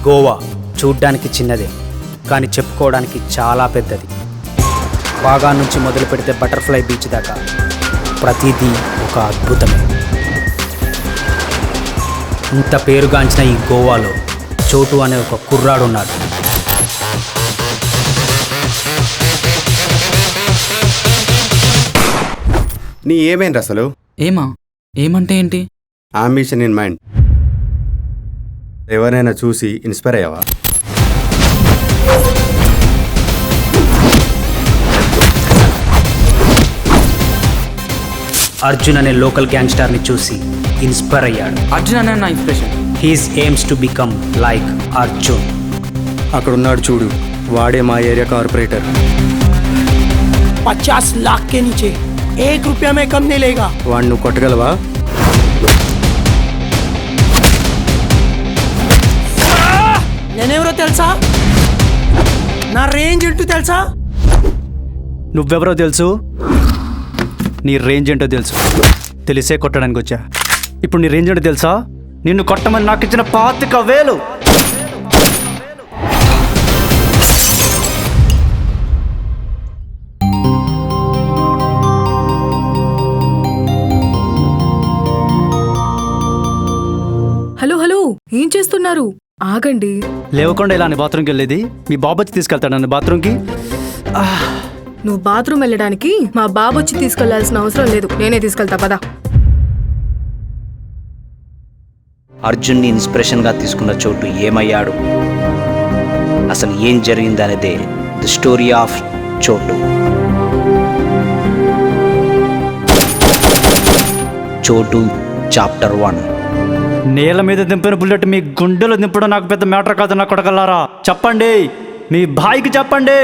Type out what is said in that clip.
గోవా చూడ్డానికి చిన్నదే కానీ చెప్పుకోవడానికి చాలా పెద్దది. బాగా నుంచి మొదలు పెడితే బటర్ఫ్లై బీచ్ దాకా ప్రతిదీ ఒక అద్భుతమే. ఇంత పేరుగాంచిన ఈ గోవాలో చోటు అనే ఒక కుర్రాడున్నాడు. నీ ఏమైంది అసలు? ఏమంటే ఏంటి? Ambition in mind. ఎవరైనా చూసి ఇన్స్పైర్ అయ్యావా? అర్జున్ అనే లోకల్ గ్యాంగ్స్టర్ని చూసి ఇన్స్పైర్ అయ్యాడు. అర్జున్ అనే నా inspiration. He's aims to become like Arjun. అక్కడున్నాడు చూడు, వాడే మా ఏరియా కార్పొరేటర్. 50 लाख के नीचे 1 रुपया में कम नहीं लेगा. వాడిని నువ్వు కొట్టగలవా? నేనెవరో తెలుసా? నా రేంజ్ ఏంటో తెలుసా? నువ్వెవరో తెలుసు, నీ రేంజ్ ఏంటో తెలుసు. తెలిసే కొట్టడానికి వచ్చా. ఇప్పుడు నీ రేంజ్ ఏంటో తెలుసా? నిన్ను కొట్టమని నాకు ఇచ్చిన 25,000. హలో హలో, ఏం చేస్తున్నారు? ఆగండి. లేవకుండా ఇలా బాత్రూమ్కి వెళ్ళేది? మీ బాబు వచ్చి తీసుకెళ్తాడు నన్ను బాత్రూమ్కి. నువ్వు బాత్రూమ్ వెళ్ళడానికి మా బాబు వచ్చి తీసుకెళ్లాల్సిన అవసరం లేదు, నేనే తీసుకెళ్తా పదా. అర్జున్ని ఇన్స్పిరేషన్గా తీసుకున్న చోటు ఏమయ్యాడు, అసలు ఏం జరిగింది అనేదే ది స్టోరీ ఆఫ్ చోటు. చోటు చాప్టర్ 1. నేల మీద దింపిన బుల్లెట్ మీ గుండెలో దింపడం నాకు పెద్ద మ్యాటర్ కాదు. నా కొడకల్లారా చెప్పండి, మీ భాయికి చెప్పండి.